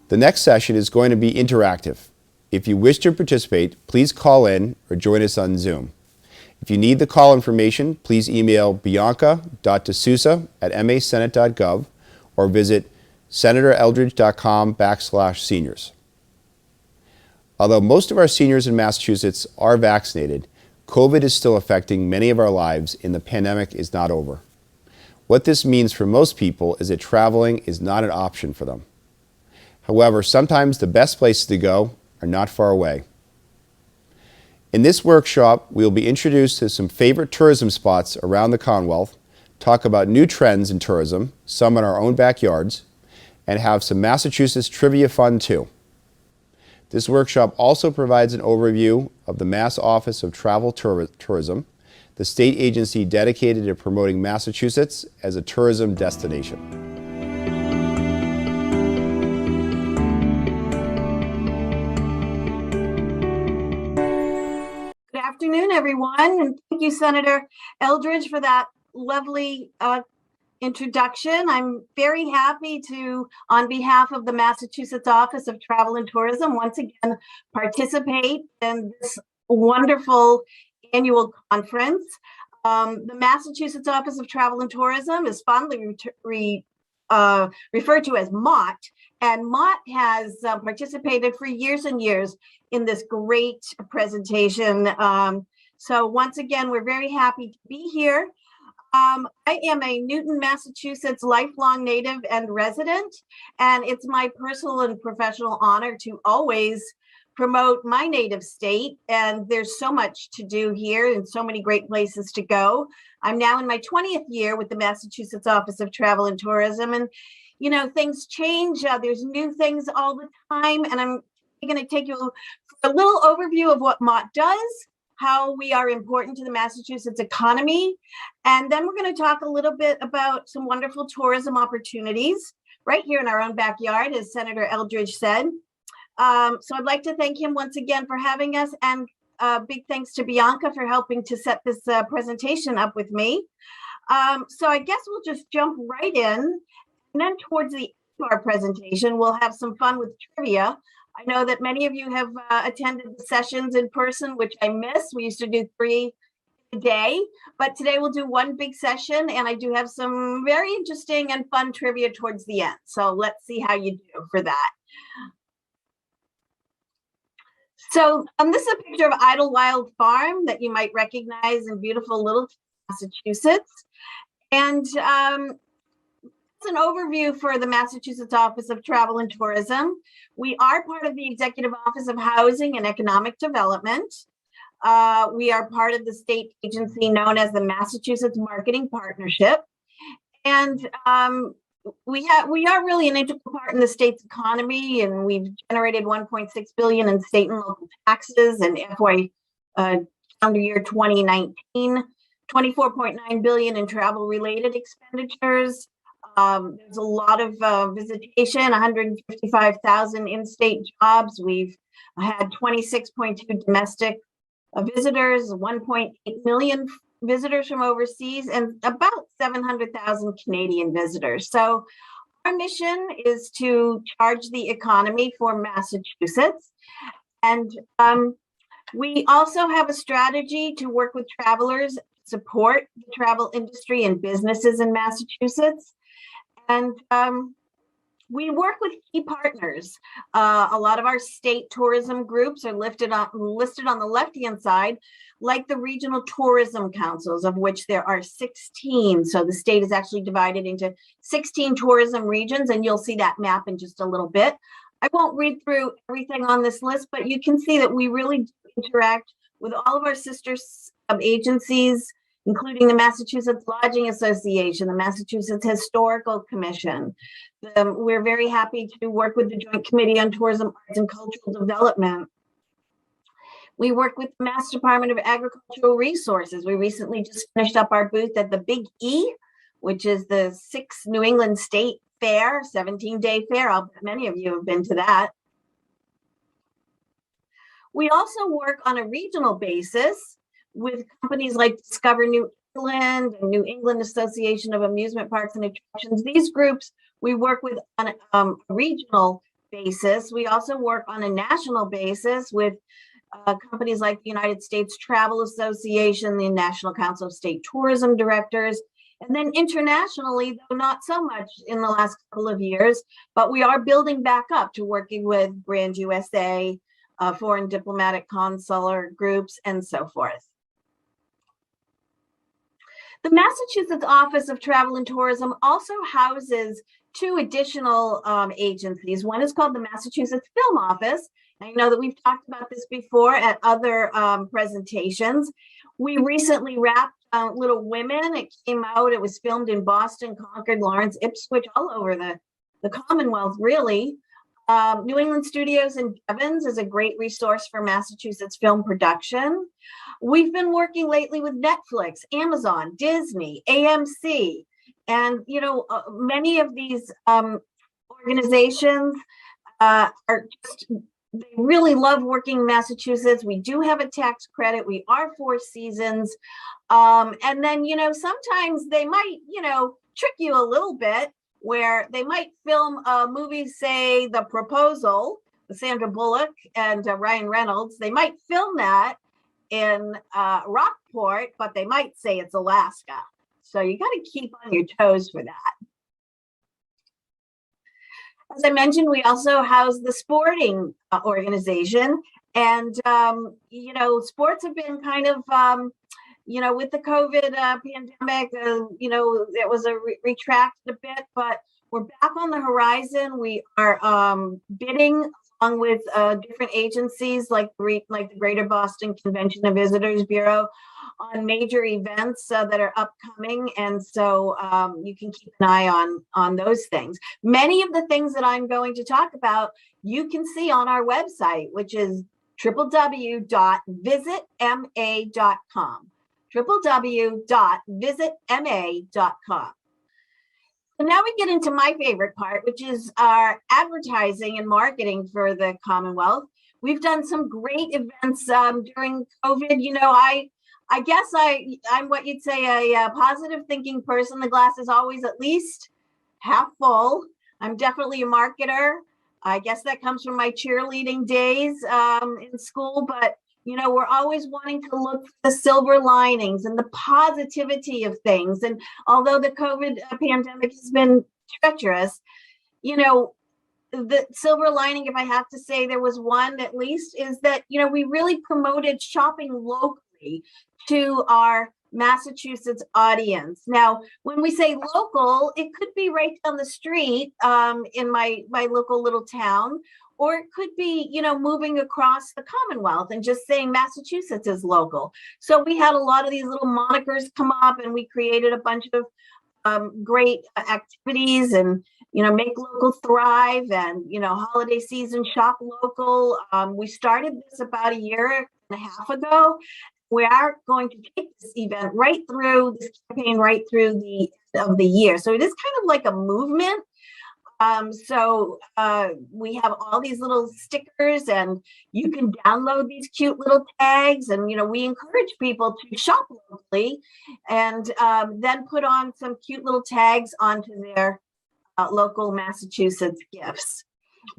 The next session is going to be interactive. If you wish to participate, please call in or join us on Zoom. If you need the call information, please email bianca.d'souza@masenate.gov or visit senatoreldridge.com/seniors. Although most of our seniors in Massachusetts are vaccinated, COVID is still affecting many of our lives and the pandemic is not over. What this means for most people is that traveling is not an option for them. However, sometimes the best places to go are not far away. In this workshop, we will be introduced to some favorite tourism spots around the Commonwealth, talk about new trends in tourism, some in our own backyards, and have some Massachusetts trivia fun too. This workshop also provides an overview of the Mass Office of Travel Tourism, the state agency dedicated to promoting Massachusetts as a tourism destination. Good afternoon, everyone, and thank you, Senator Eldridge, for that lovely introduction. I'm very happy to, on behalf of the Massachusetts Office of Travel and Tourism, once again participate in this wonderful annual conference. The Massachusetts Office of Travel and Tourism is fondly referred to as MOTT, and MOTT has participated for years and years in this great presentation. So once again, we're very happy to be here. I am a Newton, Massachusetts lifelong native and resident, and it's my personal and professional honor to always promote my native state. And there's so much to do here and so many great places to go. I'm now in my 20th year with the Massachusetts Office of Travel and Tourism, and you know, things change. There's new things all the time, and I'm going to take you for a little overview of what MOTT does, how we are important to the Massachusetts economy. And then we're going to talk a little bit about some wonderful tourism opportunities right here in our own backyard, as Senator Eldridge said. So I'd like to thank him once again for having us, and big thanks to Bianca for helping to set this presentation up with me. So I guess we'll just jump right in. And then towards the end of our presentation, we'll have some fun with trivia. I know that many of you have attended the sessions in person, which I miss. We used to do 3 a day, but today we'll do one big session, and I do have some very interesting and fun trivia towards the end. So let's see how you do for that. So this is a picture of Idlewild Farm that you might recognize in beautiful little Massachusetts. And it's an overview for the Massachusetts Office of Travel and Tourism. We are part of the Executive Office of Housing and Economic Development. We are part of the state agency known as the Massachusetts Marketing Partnership. And we are really an integral part in the state's economy, and we've generated $1.6 billion in state and local taxes in FY calendar year 2019, $24.9 billion in travel-related expenditures. There's a lot of visitation, 155,000 in-state jobs. We've had 26.2 domestic visitors, 1.8 million visitors from overseas, and about 700,000 Canadian visitors. So our mission is to charge the economy for Massachusetts. And we also have a strategy to work with travelers, support the travel industry and businesses in Massachusetts. And we work with key partners. A lot of our state tourism groups are listed on the left-hand side, like the regional tourism councils, of which there are 16. So the state is actually divided into 16 tourism regions, and you'll see that map in just a little bit. I won't read through everything on this list, but you can see that we really interact with all of our sister agencies, including the Massachusetts Lodging Association, the Massachusetts Historical Commission. We're very happy to work with the Joint Committee on Tourism, Arts, and Cultural Development. We work with the Mass Department of Agricultural Resources. We recently just finished up our booth at the Big E, which is the 6th New England State Fair, 17-day fair. I'll bet many of you have been to that. We also work on a regional basis with companies like Discover New England and New England Association of Amusement Parks and Attractions. These groups we work with on a regional basis. We also work on a national basis with companies like the United States Travel Association, the National Council of State Tourism Directors, and then internationally, though not so much in the last couple of years, but we are building back up to working with Brand USA, foreign diplomatic consular groups, and so forth. The Massachusetts Office of Travel and Tourism also houses two additional agencies. One is called the Massachusetts Film Office. I know that we've talked about this before at other presentations. We recently wrapped Little Women. It came out, it was filmed in Boston, Concord, Lawrence, Ipswich, all over the Commonwealth, really. New England Studios in Devens is a great resource for Massachusetts film production. We've been working lately with Netflix, Amazon, Disney, AMC, and many of these organizations are just, they really love working in Massachusetts. We do have a tax credit. We are 4 seasons. And then, sometimes they might, trick you a little bit, where they might film a movie, say The Proposal, with Sandra Bullock and Ryan Reynolds. They might film that in Rockport, but they might say it's Alaska. So you got to keep on your toes for that. As I mentioned, we also house the sporting organization, and sports have been kind of, with the COVID pandemic, it was retracted a bit, but we're back on the horizon. We are bidding along with different agencies like the Greater Boston Convention and Visitors Bureau on major events that are upcoming, and so you can keep an eye on those things. Many of the things that I'm going to talk about you can see on our website, which is www.visitma.com. www.visitma.com. So now we get into my favorite part, which is our advertising and marketing for the Commonwealth. We've done some great events during COVID. I guess I'm what you'd say a positive thinking person. The glass is always at least half full. I'm definitely a marketer. I guess that comes from my cheerleading days in school, but we're always wanting to look for the silver linings and the positivity of things. And although the COVID pandemic has been treacherous, the silver lining, if I have to say there was one at least, is that, we really promoted shopping locally to our Massachusetts audience. Now, when we say local, it could be right down the street in my local little town, or it could be, moving across the Commonwealth and just saying Massachusetts is local. So we had a lot of these little monikers come up, and we created a bunch of great activities and, make local thrive, and, holiday season shop local. We started this about a year and a half ago. We are going to take this event this campaign right through the end of the year. So it is kind of like a movement. We have all these little stickers, and you can download these cute little tags, and we encourage people to shop locally, and then put on some cute little tags onto their local Massachusetts gifts.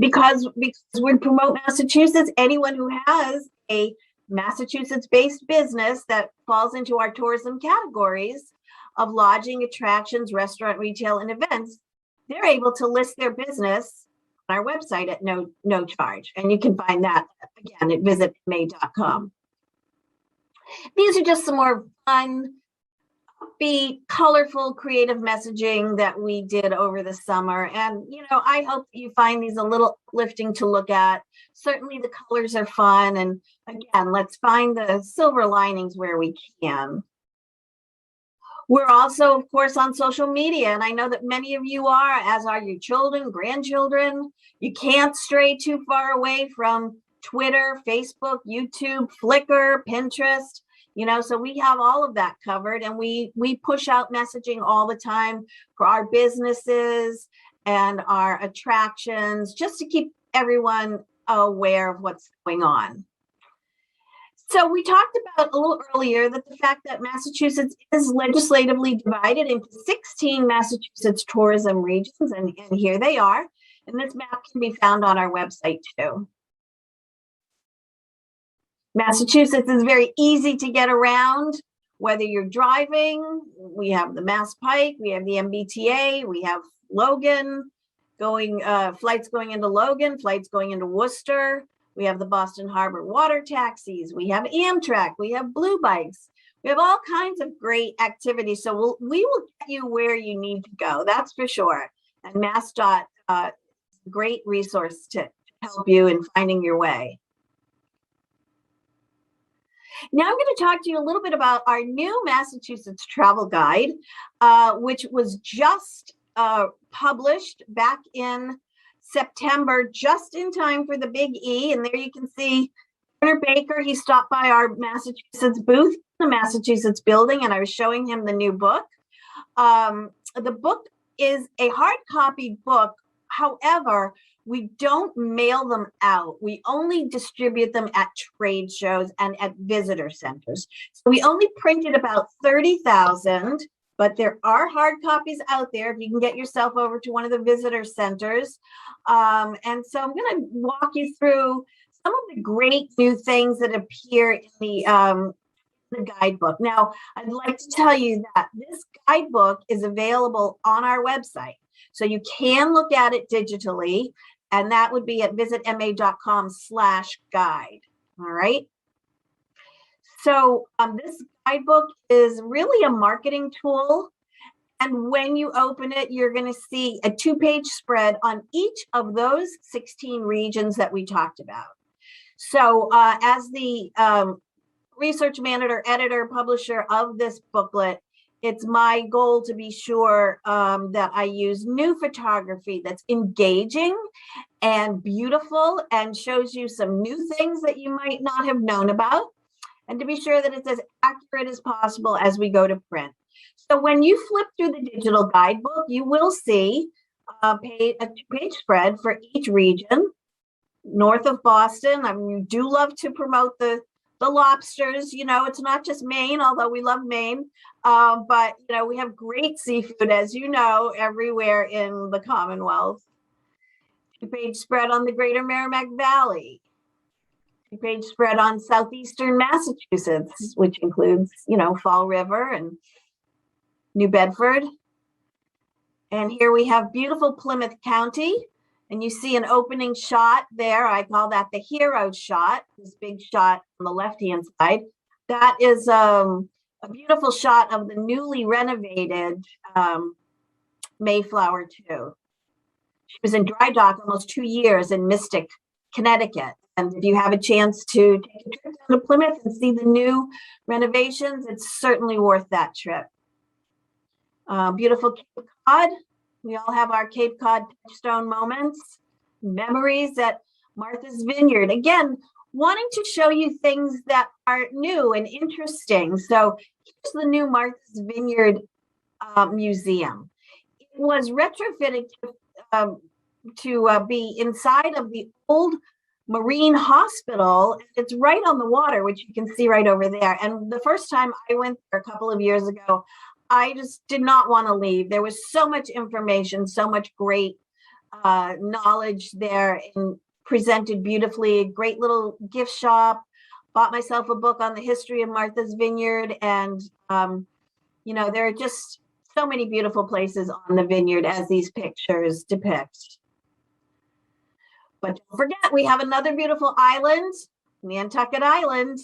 Because we promote Massachusetts, anyone who has a Massachusetts-based business that falls into our tourism categories of lodging, attractions, restaurant, retail, and events, they're able to list their business on our website at no charge. And you can find that, again, at visitma.com. These are just some more fun, upbeat, colorful, creative messaging that we did over the summer. And, I hope that you find these a little uplifting to look at. Certainly the colors are fun. And again, let's find the silver linings where we can. We're also, of course, on social media, and I know that many of you are, as are your children, grandchildren. You can't stray too far away from Twitter, Facebook, YouTube, Flickr, Pinterest. So we have all of that covered, and we push out messaging all the time for our businesses and our attractions, just to keep everyone aware of what's going on. So we talked about a little earlier that the fact that Massachusetts is legislatively divided into 16 Massachusetts tourism regions, and here they are. And this map can be found on our website too. Massachusetts is very easy to get around, whether you're driving. We have the Mass Pike, we have the MBTA, we have Logan, flights going into Logan, flights going into Worcester. We have the Boston Harbor water taxis. We have Amtrak. We have Blue Bikes. We have all kinds of great activities. So we will get you where you need to go. That's for sure. And MassDOT is a great resource to help you in finding your way. Now I'm going to talk to you a little bit about our new Massachusetts travel guide, which was just published back in September, just in time for the Big E. And there you can see Governor Baker. He stopped by our Massachusetts booth, the Massachusetts building, and I was showing him the new book. The book is a hard copy book. However, we don't mail them out. We only distribute them at trade shows and at visitor centers. So we only printed about 30,000, but there are hard copies out there if you can get yourself over to one of the visitor centers. And so I'm going to walk you through some of the great new things that appear in the guidebook. Now, I'd like to tell you that this guidebook is available on our website. So you can look at it digitally, and that would be at visitma.com/guide. All right. So this guidebook is really a marketing tool. And when you open it, you're going to see a 2-page spread on each of those 16 regions that we talked about. So as the research manager, editor, publisher of this booklet, it's my goal to be sure that I use new photography that's engaging and beautiful and shows you some new things that you might not have known about, and to be sure that it's as accurate as possible as we go to print. So when you flip through the digital guidebook, you will see a 2-page spread for each region. North of Boston, I mean, we do love to promote the lobsters. You know, it's not just Maine, although we love Maine, but you know, we have great seafood, as you know, everywhere in the Commonwealth. 2-page spread on the Greater Merrimack Valley. 2-page spread on southeastern Massachusetts, which includes, you know, Fall River and New Bedford. And here we have beautiful Plymouth County. And you see an opening shot there. I call that the hero shot, this big shot on the left-hand side. That is a beautiful shot of the newly renovated Mayflower 2. She was in dry dock almost 2 years in Mystic, Connecticut. And if you have a chance to take a trip down to Plymouth and see the new renovations, it's certainly worth that trip. Beautiful Cape Cod. We all have our Cape Cod touchstone moments, memories at Martha's Vineyard. Again, wanting to show you things that are new and interesting. So here's the new Martha's Vineyard Museum. It was retrofitted to be inside of the old Marine Hospital. It's right on the water, which you can see right over there. And the first time I went there a couple of years ago, I just did not want to leave. There was so much information, so much great knowledge there, and presented beautifully. Great little gift shop. Bought myself a book on the history of Martha's Vineyard. And, you know, there are just so many beautiful places on the vineyard as these pictures depict. But don't forget, we have another beautiful island, Nantucket Island,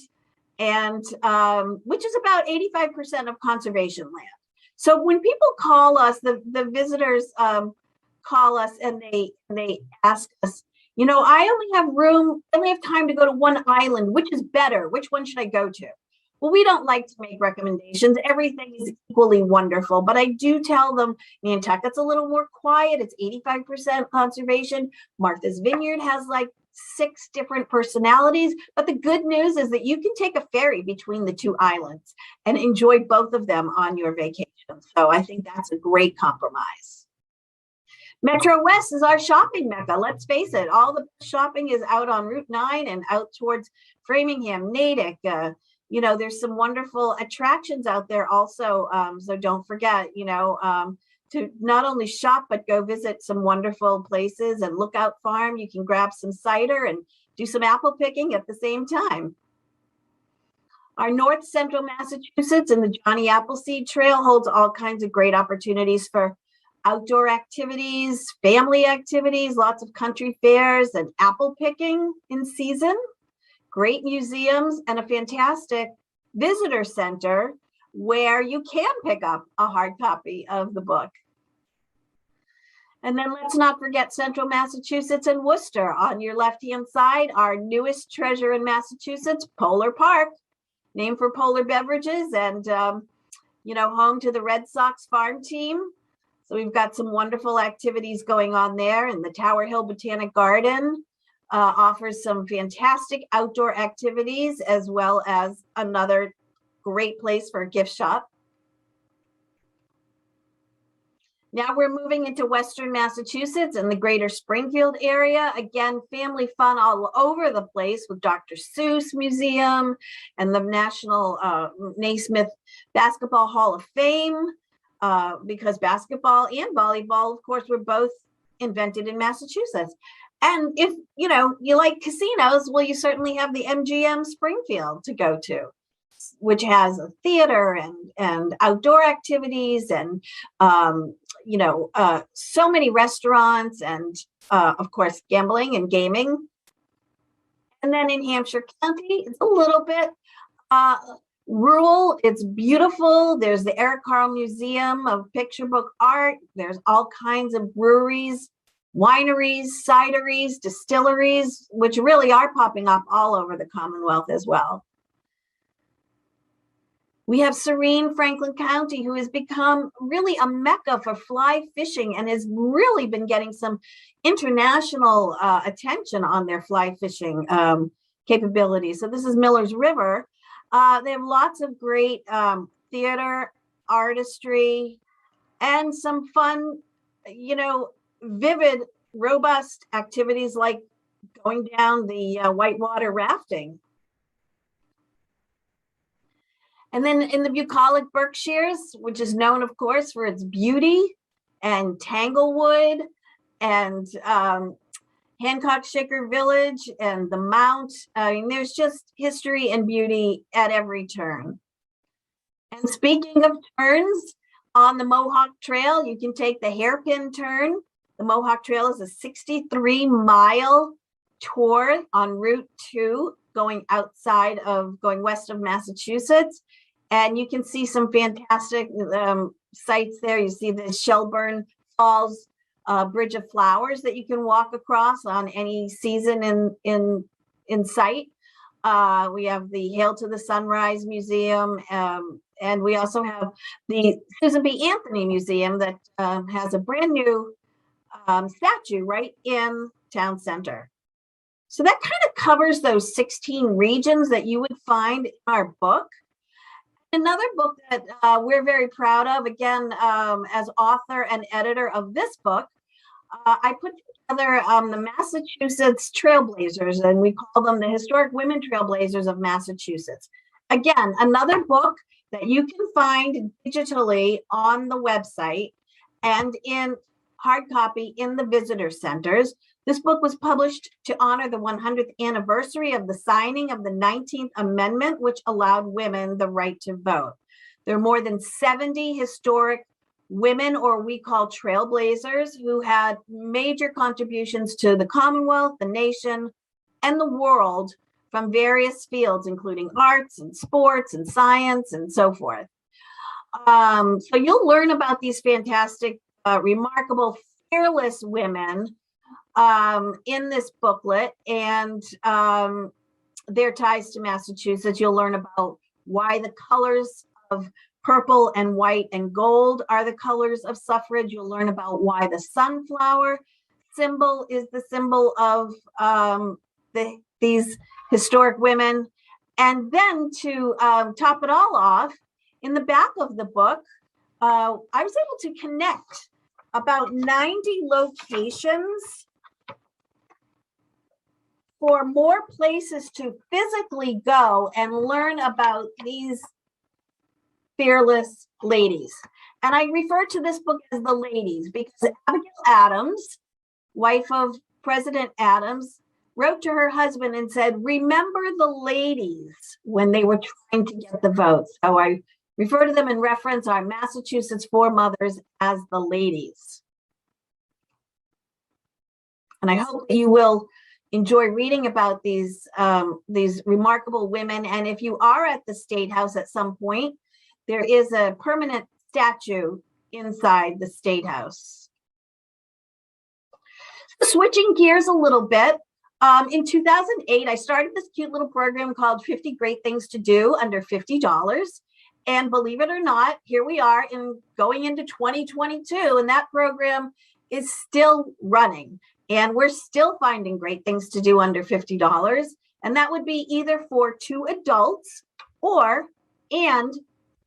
and which is about 85% of conservation land. So when people call us, the visitors call us and they ask us, you know, I only have time to go to one island. Which is better? Which one should I go to? Well, we don't like to make recommendations. Everything is equally wonderful, but I do tell them Nantucket's a little more quiet. It's 85% conservation. Martha's Vineyard has like 6 different personalities, but the good news is that you can take a ferry between the 2 islands and enjoy both of them on your vacation. So I think that's a great compromise. Metro West is our shopping mecca. Let's face it, all the shopping is out on Route 9 and out towards Framingham, Natick. You know, there's some wonderful attractions out there also. So don't forget, you know, to not only shop, but go visit some wonderful places. And Lookout Farm, you can grab some cider and do some apple picking at the same time. Our North Central Massachusetts and the Johnny Appleseed Trail holds all kinds of great opportunities for outdoor activities, family activities, lots of country fairs and apple picking in season, great museums, and a fantastic visitor center where you can pick up a hard copy of the book. And then let's not forget Central Massachusetts and Worcester. On your left-hand side, our newest treasure in Massachusetts, Polar Park, named for polar beverages and, home to the Red Sox farm team. So we've got some wonderful activities going on there. And the Tower Hill Botanic Garden offers some fantastic outdoor activities, as well as another great place for a gift shop. Now we're moving into Western Massachusetts and the greater Springfield area. Again, family fun all over the place with Dr. Seuss Museum and the National Naismith Basketball Hall of Fame, because basketball and volleyball, of course, were both invented in Massachusetts. And if you like casinos, well, you certainly have the MGM Springfield to go to, which has a theater and outdoor activities and so many restaurants and of course gambling and gaming. And then in Hampshire County, it's a little bit rural. It's beautiful. There's the Eric Carle Museum of Picture Book Art. There's all kinds of breweries, wineries, cideries, distilleries, which really are popping up all over the Commonwealth as well. We have serene Franklin County, who has become really a mecca for fly fishing and has really been getting some international attention on their fly fishing capabilities. So this is Miller's River. They have lots of great theater, artistry, and some fun, vivid, robust activities like going down the whitewater rafting. And then in the bucolic Berkshires, which is known, of course, for its beauty, and Tanglewood, and Hancock-Shaker Village, and the Mount. There's just history and beauty at every turn. And speaking of turns, on the Mohawk Trail, you can take the hairpin turn. The Mohawk Trail is a 63-mile tour on Route 2, going west of Massachusetts. And you can see some fantastic sights there. You see the Shelburne Falls Bridge of Flowers that you can walk across on any season in sight. We have the Hail to the Sunrise Museum, and we also have the Susan B. Anthony Museum that has a brand new statue right in town center. So that kind of covers those 16 regions that you would find in our book. Another book that we're very proud of, again, as author and editor of this book, I put together the Massachusetts Trailblazers, and we call them the Historic Women Trailblazers of Massachusetts. Again, another book that you can find digitally on the website and in hard copy in the visitor centers. This book was published to honor the 100th anniversary of the signing of the 19th Amendment, which allowed women the right to vote. There are more than 70 historic women, or we call trailblazers, who had major contributions to the Commonwealth, the nation, and the world from various fields, including arts and sports and science and so forth. So you'll learn about these fantastic, remarkable, fearless women in this booklet, and their ties to Massachusetts. You'll learn about why the colors of purple and white and gold are the colors of suffrage. You'll learn about why the sunflower symbol is the symbol of these historic women. And then to top it all off, in the back of the book, I was able to connect about 90 locations for more places to physically go and learn about these fearless ladies. And I refer to this book as The Ladies because Abigail Adams, wife of President Adams, wrote to her husband and said, remember the ladies when they were trying to get the votes. So I refer to them in reference our Massachusetts foremothers as the ladies. And I hope that you will enjoy reading about these remarkable women. And if you are at the State House at some point, there is a permanent statue inside the State House. Switching gears a little bit, in 2008, I started this cute little program called 50 Great Things to Do under $50. And believe it or not, here we are going into 2022, and that program is still running. And we're still finding great things to do under $50. And that would be either for 2 adults and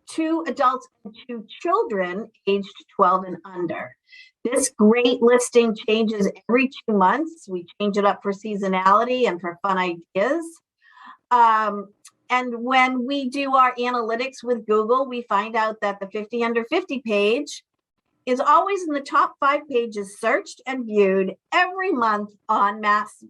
2 adults and 2 children aged 12 and under. This great listing changes every 2 months. We change it up for seasonality and for fun ideas. And when we do our analytics with Google, we find out that the 50 under 50 page is always in the top 5 pages searched and viewed every month on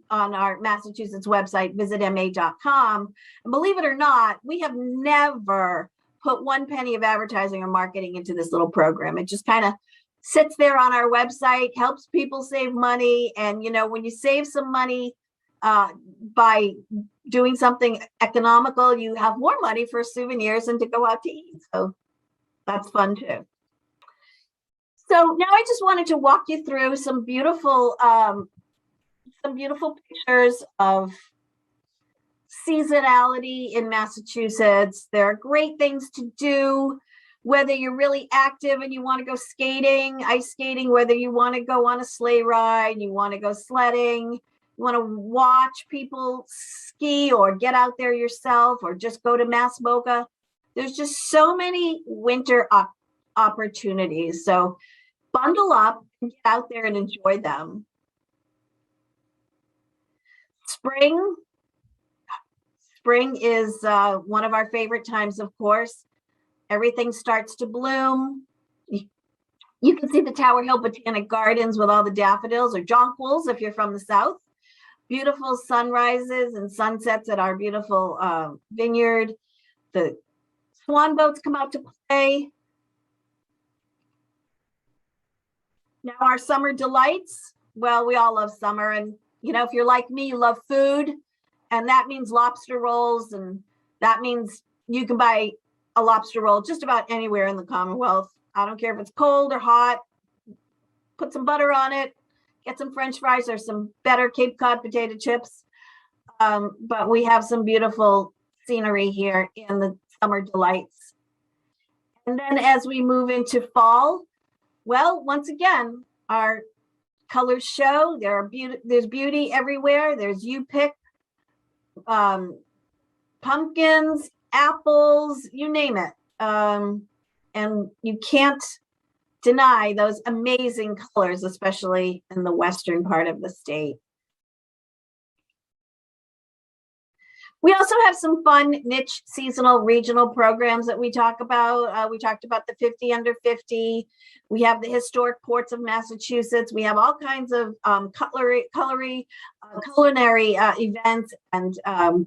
our Massachusetts website, visitma.com. And believe it or not, we have never put 1 penny of advertising or marketing into this little program. It just kind of sits there on our website, helps people save money. And, you know, when you save some money by doing something economical, you have more money for souvenirs and to go out to eat. So that's fun too. So now I just wanted to walk you through some beautiful pictures of seasonality in Massachusetts. There are great things to do, whether you're really active and you want to go skating, ice skating, whether you want to go on a sleigh ride, you want to go sledding, you want to watch people ski or get out there yourself or just go to Mass MOCA. There's just so many winter opportunities. So bundle up and get out there and enjoy them. Spring is one of our favorite times, of course. Everything starts to bloom. You can see the Tower Hill Botanic Gardens with all the daffodils or jonquils if you're from the south. Beautiful sunrises and sunsets at our beautiful vineyard. The swan boats come out to play. Now our summer delights. Well, we all love summer. And, you know, if you're like me, you love food. And that means lobster rolls. And that means you can buy a lobster roll just about anywhere in the Commonwealth. I don't care if it's cold or hot. Put some butter on it. Get some French fries or some better Cape Cod potato chips. But we have some beautiful scenery here in the summer delights. And then as we move into fall, well, once again, our colors show. There's beauty everywhere. There's you pick, pumpkins, apples, you name it. And you can't deny those amazing colors, especially in the western part of the state. We also have some fun niche seasonal regional programs that we talk about. We talked about the 50 under 50. We have the historic ports of Massachusetts. We have all kinds of culinary events. And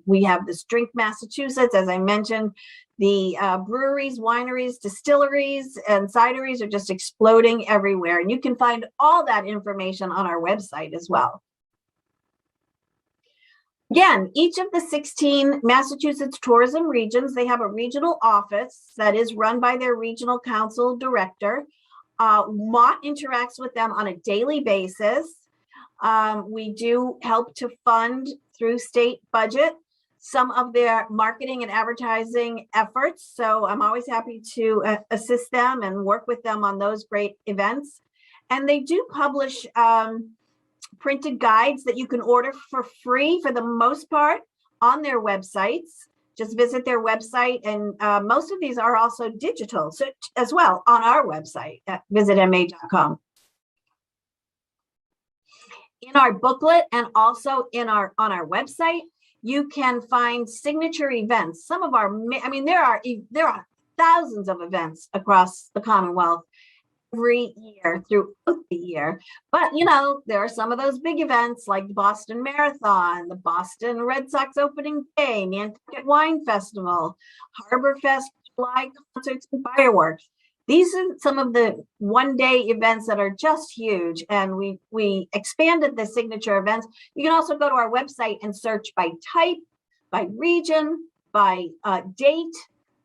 we have this Drink Massachusetts, as I mentioned. The breweries, wineries, distilleries, and cideries are just exploding everywhere. And you can find all that information on our website as well. Again, each of the 16 Massachusetts tourism regions, they have a regional office that is run by their regional council director. MOTT interacts with them on a daily basis. We do help to fund through state budget some of their marketing and advertising efforts. So I'm always happy to assist them and work with them on those great events. And they do publish printed guides that you can order for free for the most part on their websites. Just visit their website, and most of these are also digital so as well on our website at visitma.com. In our booklet and also on our website, you can find signature events. Some of our, I mean, there are thousands of events across the Commonwealth every year throughout the year. But, you know, there are some of those big events like the Boston Marathon, the Boston Red Sox opening day, Nantucket Wine Festival, Harbor Fest, July concerts and fireworks. These are some of the one-day events that are just huge, and we expanded the signature events. You can also go to our website and search by type, by region, by date.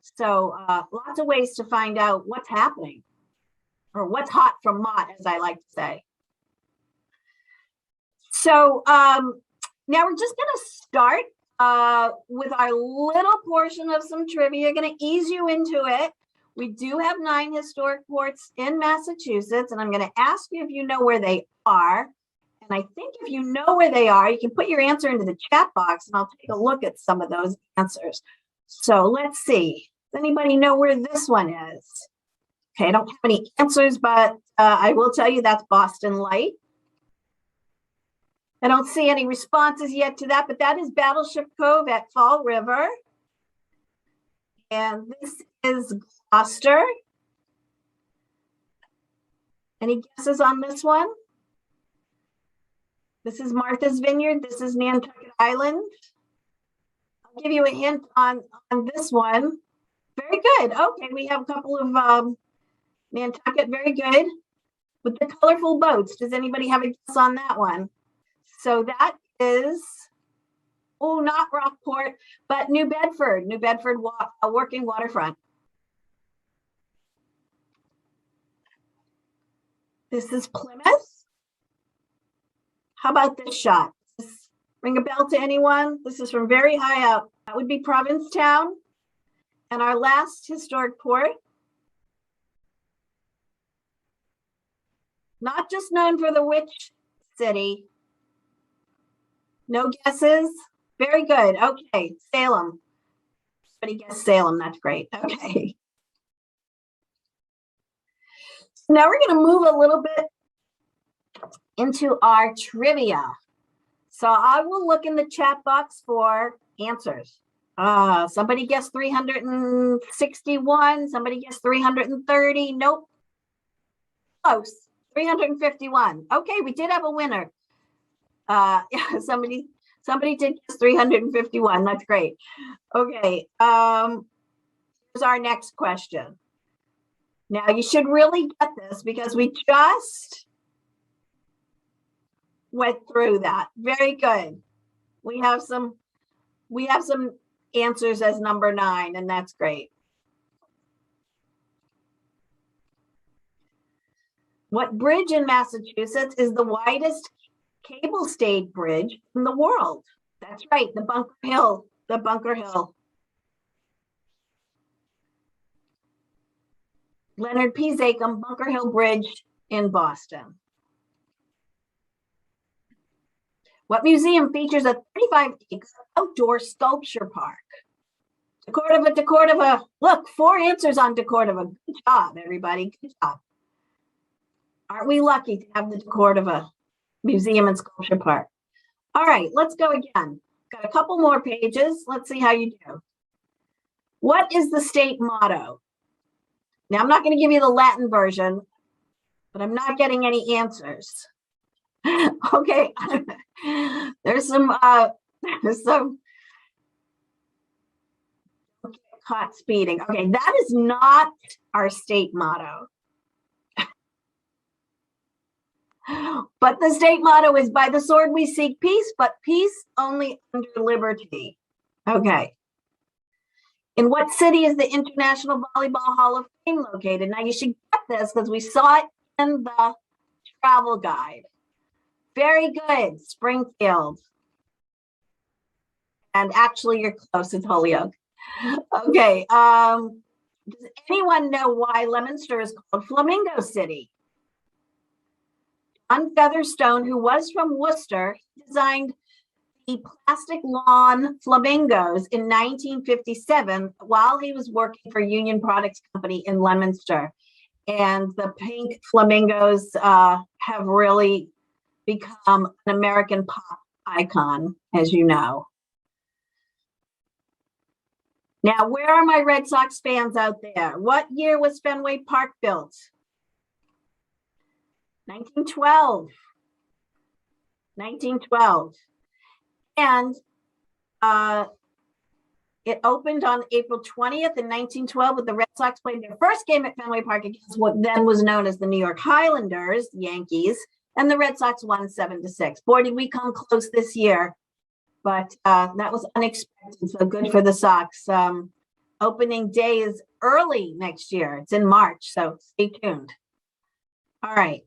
So lots of ways to find out what's happening, or what's hot from MOTT, as I like to say. So now we're just going to start with our little portion of some trivia. Going to ease you into it. We do have 9 historic ports in Massachusetts, and I'm going to ask you if you know where they are. And I think if you know where they are, you can put your answer into the chat box, and I'll take a look at some of those answers. So let's see. Does anybody know where this one is? Okay, I don't have any answers, but I will tell you that's Boston Light. I don't see any responses yet to that, but that is Battleship Cove at Fall River. And this is Oyster. Any guesses on this one? This is Martha's Vineyard. This is Nantucket Island. I'll give you a hint on this one. Very good. Okay, we have a couple of Nantucket, very good. With the colorful boats. Does anybody have a guess on that one? So that is, oh, not Rockport, but New Bedford. New Bedford working waterfront. This is Plymouth. How about this shot? Does this ring a bell to anyone? This is from very high up. That would be Provincetown. And our last historic port, not just known for the witch city. No guesses? Very good. Okay, Salem. Somebody guessed Salem. That's great. Okay. Now we're going to move a little bit into our trivia. So I will look in the chat box for answers. Somebody guessed 361. Somebody guessed 330. Nope. Close. 351. Okay, we did have a winner. Yeah, somebody did guess 351. That's great. Okay. Here's our next question. Now you should really get this because we just went through that. Very good. We have some answers as number 9, and that's great. What bridge in Massachusetts is the widest cable-stayed bridge in the world? That's right, the Bunker Hill. The Bunker Hill. Leonard P. Zakim Bunker Hill Bridge in Boston. What museum features a 35-acre outdoor sculpture park? DeCordova, DeCordova. Look, 4 answers on DeCordova. Good job, everybody. Good job. Aren't we lucky to have the DeCordova Museum and Sculpture Park? All right, let's go again. Got a couple more pages. Let's see how you do. What is the state motto? Now, I'm not going to give you the Latin version, but I'm not getting any answers. Okay, there's some caught speeding. Okay, that is not our state motto. But the state motto is, by the sword we seek peace, but peace only under liberty. Okay. In what city is the International Volleyball Hall of Fame located? Now you should get this because we saw it in the travel guide. Very good, Springfield. And actually you're close, it's Holyoke. Okay, does anyone know why Leominster is called Flamingo City? John Featherstone, who was from Worcester, designed the plastic lawn flamingos in 1957 while he was working for Union Products Company in Leominster. And the pink flamingos have really become an American pop icon, as you know. Now, where are my Red Sox fans out there? What year was Fenway Park built? 1912. 1912. And it opened on April 20th in 1912 with the Red Sox playing their first game at Fenway Park against what then was known as the New York Highlanders, Yankees, and the Red Sox won 7-6. Boy, did we come close this year, but that was unexpected, so good for the Sox. Opening day is early next year. It's in March, so stay tuned. All right.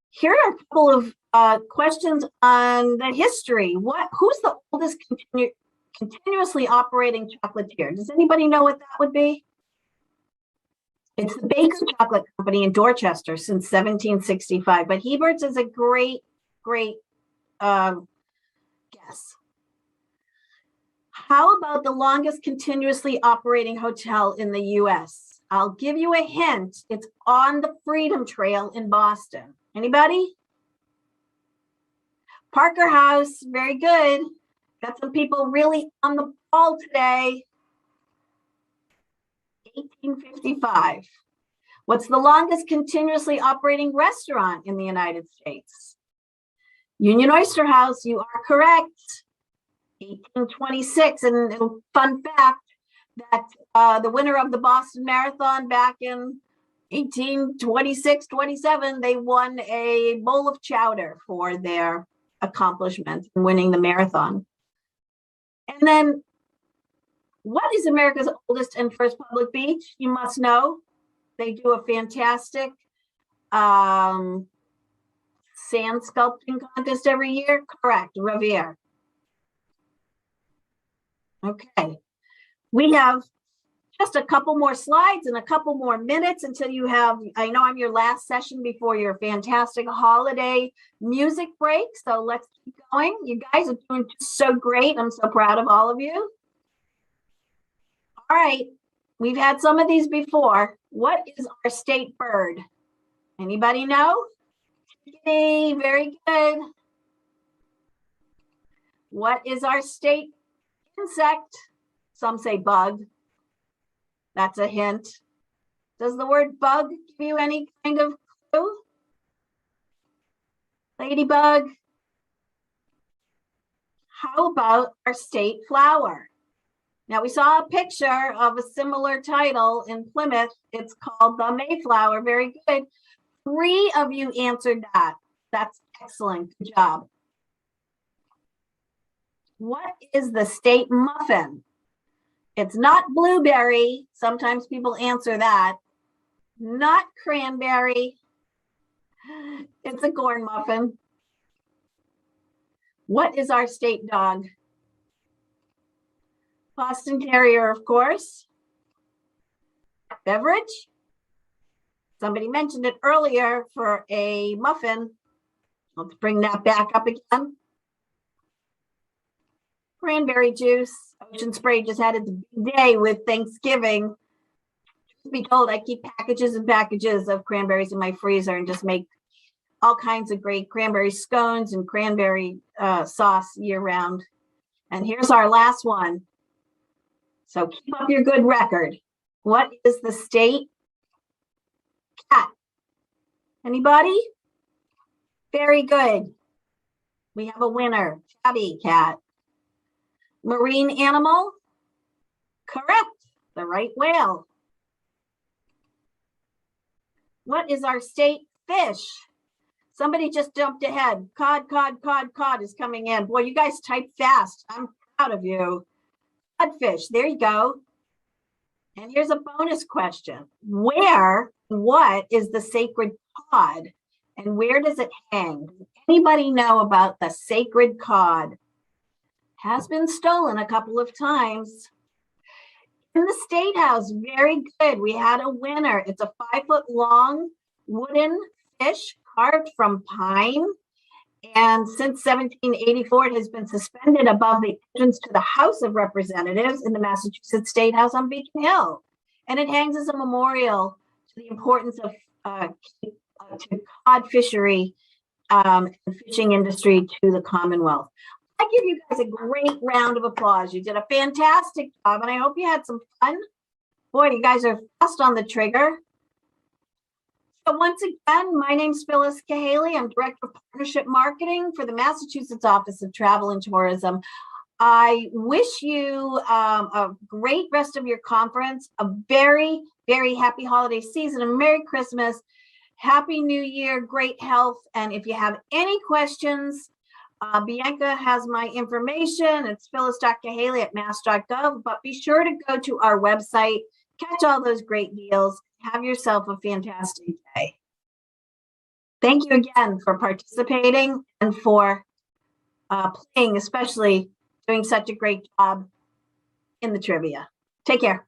Here are a couple of questions on the history. Who's the oldest continuously operating chocolatier? Does anybody know what that would be? It's the Baker Chocolate Company in Dorchester since 1765, but Hebert's is a great guess. How about the longest continuously operating hotel in the US? I'll give you a hint. It's on the Freedom Trail in Boston. Anybody? Parker House, very good. Got some people really on the ball today. 1855. What's the longest continuously operating restaurant in the United States? Union Oyster House, you are correct. 1826. And a fun fact that the winner of the Boston Marathon back in 1826-27, they won a bowl of chowder for their accomplishment in winning the marathon. And then, what is America's oldest and first public beach? You must know. They do a fantastic sand sculpting contest every year. Correct, Revere. Okay, we have just a couple more slides and a couple more minutes until you have, I know I'm your last session before your fantastic holiday music break. So let's keep going. You guys are doing so great. I'm so proud of all of you. All right, we've had some of these before. What is our state bird? Anybody know? Yay, very good. What is our state insect? Some say bug. That's a hint. Does the word bug give you any kind of clue? Ladybug. How about our state flower? Now, we saw a picture of a similar title in Plymouth. It's called the Mayflower. Very good. 3 of you answered that. That's excellent. Good job. What is the state muffin? It's not blueberry. Sometimes people answer that. Not cranberry. It's a corn muffin. What is our state dog? Boston Terrier, of course. Beverage. Somebody mentioned it earlier for a muffin. Let's bring that back up again. Cranberry juice. Ocean Spray just had its big day with Thanksgiving. To be told, I keep packages and packages of cranberries in my freezer and just make all kinds of great cranberry scones and cranberry sauce year round. And here's our last one. So keep up your good record. What is the state cat? Anybody? Very good. We have a winner, Tabby Cat. Marine animal? Correct, the right whale. What is our state fish? Somebody just jumped ahead. Cod is coming in. Boy, you guys type fast. I'm proud of you. Codfish, there you go. And here's a bonus question. What is the sacred cod? And where does it hang? Does anybody know about the sacred cod? Has been stolen a couple of times. In the State House, very good. We had a winner. It's a 5-foot-long wooden fish carved from pine. And since 1784, it has been suspended above the entrance to the House of Representatives in the Massachusetts State House on Beacon Hill. And it hangs as a memorial to the importance of to cod fishery and fishing industry to the Commonwealth. I give you guys a great round of applause. You did a fantastic job, and I hope you had some fun. Boy, you guys are fast on the trigger. So once again, my name's Phyllis Cahaly. I'm Director of Partnership Marketing for the Massachusetts Office of Travel and Tourism. I wish you a great rest of your conference, a very, very happy holiday season, and Merry Christmas, Happy New Year, great health. And if you have any questions, Bianca has my information. It's phyllis.cahaly@mass.gov, but be sure to go to our website, catch all those great deals. Have yourself a fantastic day. Thank you again for participating and for playing, especially doing such a great job in the trivia. Take care.